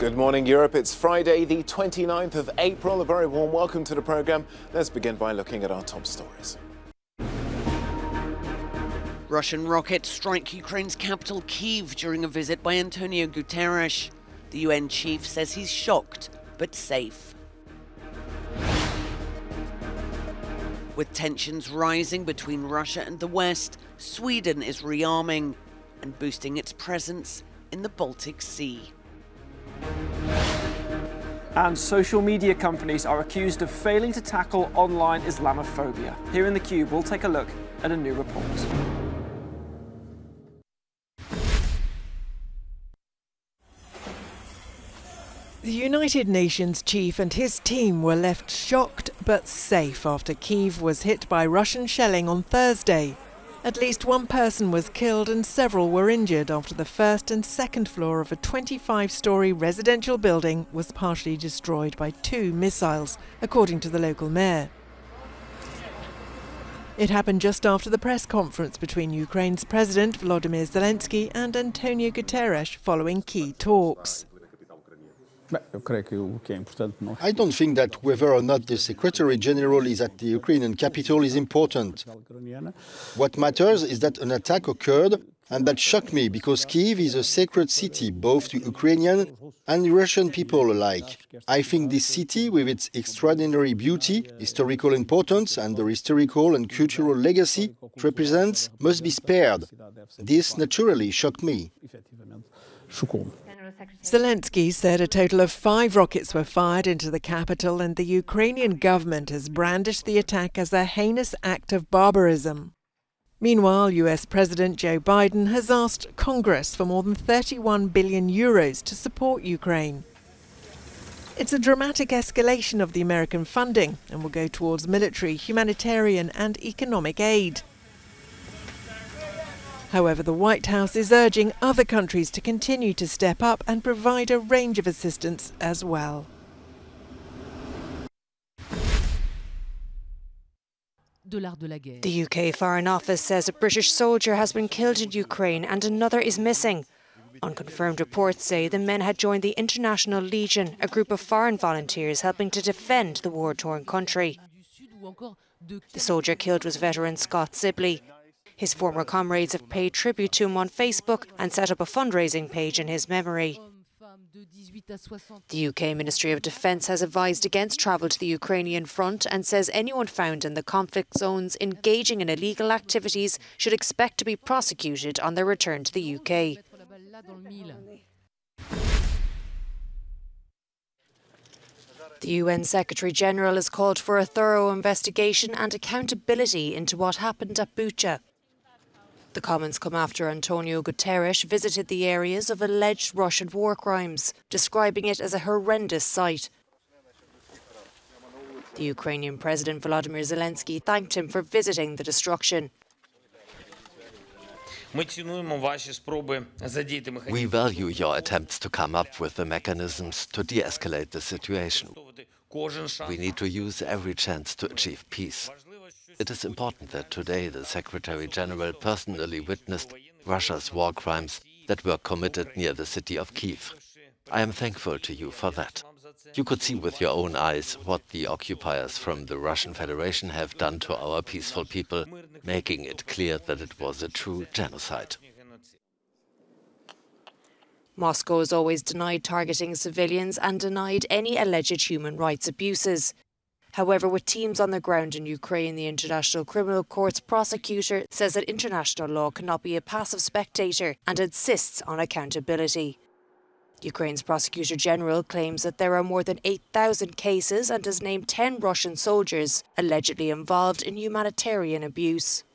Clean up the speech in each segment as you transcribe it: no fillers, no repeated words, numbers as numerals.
Good morning, Europe. It's Friday, the 29th of April. A very warm welcome to the programme. Let's begin by looking at our top stories. Russian rockets strike Ukraine's capital Kyiv during a visit by Antonio Guterres. The UN chief says he's shocked, but safe. With tensions rising between Russia and the West, Sweden is rearming and boosting its presence in the Baltic Sea. And social media companies are accused of failing to tackle online Islamophobia. Here in the Cube, we'll take a look at a new report. The United Nations chief and his team were left shocked but safe after Kyiv was hit by Russian shelling on Thursday. At least one person was killed and several were injured after the first and second floor of a 25-storey residential building was partially destroyed by 2 missiles, according to the local mayor. It happened just after the press conference between Ukraine's President Volodymyr Zelenskyy and Antonio Guterres following key talks. I don't think that whether or not the Secretary General is at the Ukrainian capital is important. What matters is that an attack occurred, and that shocked me because Kyiv is a sacred city both to Ukrainian and Russian people alike. I think this city, with its extraordinary beauty, historical importance and the historical and cultural legacy it represents, must be spared. This naturally shocked me. Zelenskyy said a total of 5 rockets were fired into the capital, and the Ukrainian government has brandished the attack as a heinous act of barbarism. Meanwhile, US President Joe Biden has asked Congress for more than 31 billion euros to support Ukraine. It's a dramatic escalation of the American funding and will go towards military, humanitarian and economic aid. However, the White House is urging other countries to continue to step up and provide a range of assistance as well. The UK Foreign Office says a British soldier has been killed in Ukraine and another is missing. Unconfirmed reports say the men had joined the International Legion, a group of foreign volunteers helping to defend the war-torn country. The soldier killed was veteran Scott Sibley. His former comrades have paid tribute to him on Facebook and set up a fundraising page in his memory. The UK Ministry of Defence has advised against travel to the Ukrainian front and says anyone found in the conflict zones engaging in illegal activities should expect to be prosecuted on their return to the UK. The UN Secretary-General has called for a thorough investigation and accountability into what happened at Bucha. The comments come after Antonio Guterres visited the areas of alleged Russian war crimes, describing it as a horrendous sight. The Ukrainian President Volodymyr Zelenskyy thanked him for visiting the destruction. We value your attempts to come up with the mechanisms to de-escalate the situation. We need to use every chance to achieve peace. It is important that today the Secretary-General personally witnessed Russia's war crimes that were committed near the city of Kyiv. I am thankful to you for that. You could see with your own eyes what the occupiers from the Russian Federation have done to our peaceful people, making it clear that it was a true genocide. Moscow has always denied targeting civilians and denied any alleged human rights abuses. However, with teams on the ground in Ukraine, the International Criminal Court's prosecutor says that international law cannot be a passive spectator and insists on accountability. Ukraine's Prosecutor General claims that there are more than 8,000 cases and has named 10 Russian soldiers allegedly involved in humanitarian abuse.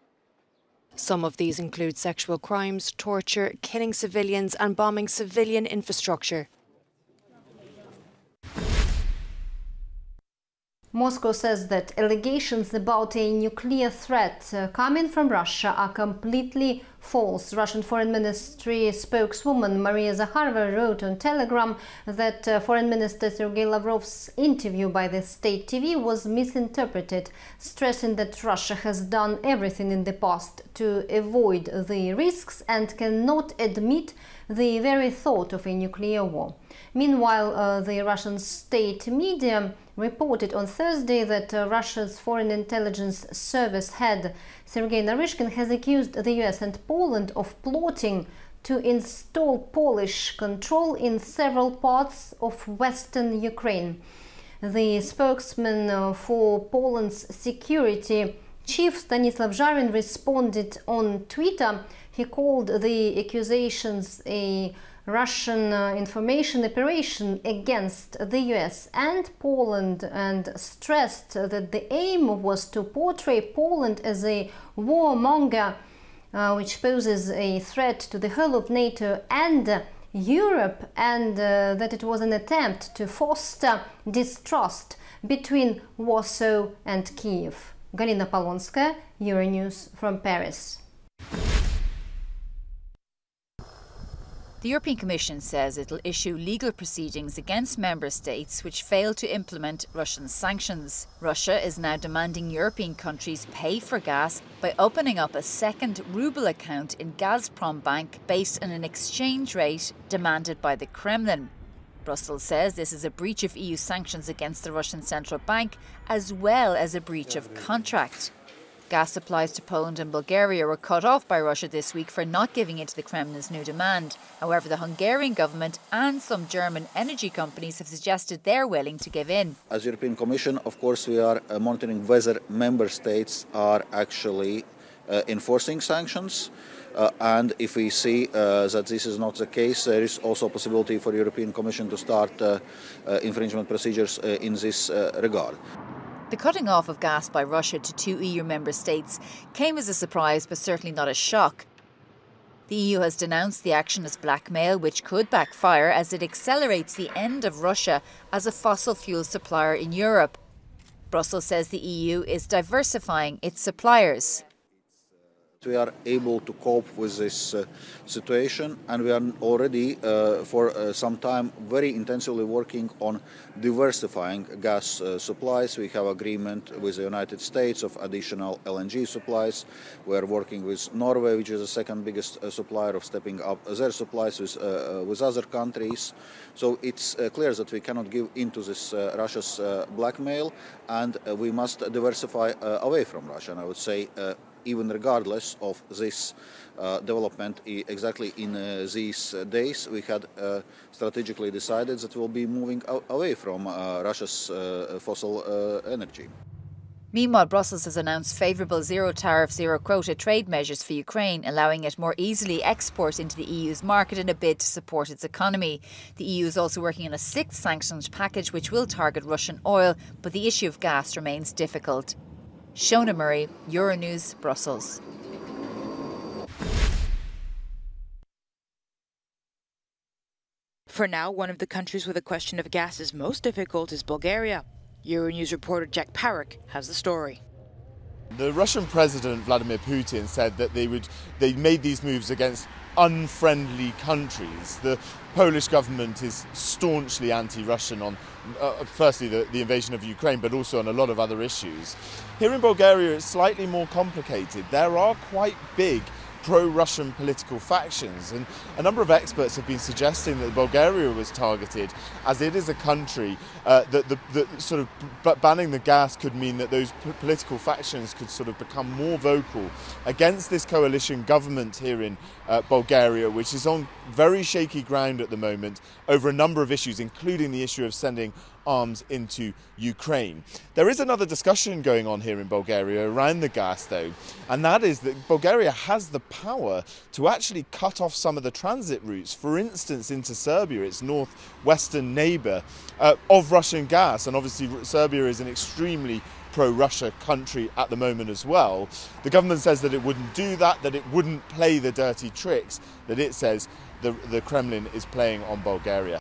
Some of these include sexual crimes, torture, killing civilians and bombing civilian infrastructure. Moscow says that allegations about a nuclear threat coming from Russia are completely false. Russian Foreign Ministry spokeswoman Maria Zakharova wrote on Telegram that Foreign Minister Sergei Lavrov's interview by the state TV was misinterpreted, stressing that Russia has done everything in the past to avoid the risks and cannot admit the very thought of a nuclear war. Meanwhile, the Russian state media reported on Thursday that Russia's Foreign Intelligence Service head Sergei Naryshkin has accused the US and Poland of plotting to install Polish control in several parts of western Ukraine. The spokesman for Poland's security chief Stanislav Zharin responded on Twitter. He called the accusations a Russian information operation against the US and Poland and stressed that the aim was to portray Poland as a warmonger which poses a threat to the whole of NATO and Europe, and that it was an attempt to foster distrust between Warsaw and Kyiv. Galina Polonskaya, Euronews from Paris. The European Commission says it will issue legal proceedings against member states which fail to implement Russian sanctions. Russia is now demanding European countries pay for gas by opening up a second ruble account in Gazprom Bank based on an exchange rate demanded by the Kremlin. Brussels says this is a breach of EU sanctions against the Russian Central Bank as well as a breach of contract. Gas supplies to Poland and Bulgaria were cut off by Russia this week for not giving in to the Kremlin's new demand. However, the Hungarian government and some German energy companies have suggested they're willing to give in. As European Commission, of course, we are monitoring whether member states are actually enforcing sanctions. And if we see that this is not the case, there is also a possibility for the European Commission to start infringement procedures in this regard. The cutting off of gas by Russia to 2 EU member states came as a surprise, but certainly not a shock. The EU has denounced the action as blackmail, which could backfire as it accelerates the end of Russia as a fossil fuel supplier in Europe. Brussels says the EU is diversifying its suppliers. We are able to cope with this situation, and we are already for some time very intensively working on diversifying gas supplies. We have agreement with the United States of additional LNG supplies. We are working with Norway, which is the second biggest supplier, of stepping up their supplies with other countries. So it's clear that we cannot give in to this Russia's blackmail, and we must diversify away from Russia. And I would say even regardless of this development exactly in these days, we had strategically decided that we'll be moving away from Russia's fossil energy. Meanwhile, Brussels has announced favourable zero-tariff, zero-quota trade measures for Ukraine, allowing it more easily export into the EU's market in a bid to support its economy. The EU is also working on a 6th sanctions package which will target Russian oil, but the issue of gas remains difficult. Shona Murray, Euronews, Brussels. For now, one of the countries where the question of gas is most difficult is Bulgaria. Euronews reporter Jack Parrick has the story. The Russian President Vladimir Putin said that they made these moves against unfriendly countries. The Polish government is staunchly anti-Russian on, firstly, the invasion of Ukraine, but also on a lot of other issues. Here in Bulgaria, it's slightly more complicated. There are quite big pro-Russian political factions, and a number of experts have been suggesting that Bulgaria was targeted as it is a country that sort of banning the gas could mean that those political factions could sort of become more vocal against this coalition government here in Bulgaria, which is on very shaky ground at the moment over a number of issues, including the issue of sending arms into Ukraine. There is another discussion going on here in Bulgaria around the gas, though, and that is that Bulgaria has the power to actually cut off some of the transit routes, for instance into Serbia, its northwestern neighbour, of Russian gas. And obviously Serbia is an extremely pro-Russia country at the moment as well. The government says that it wouldn't do that, that it wouldn't play the dirty tricks that it says the Kremlin is playing on Bulgaria.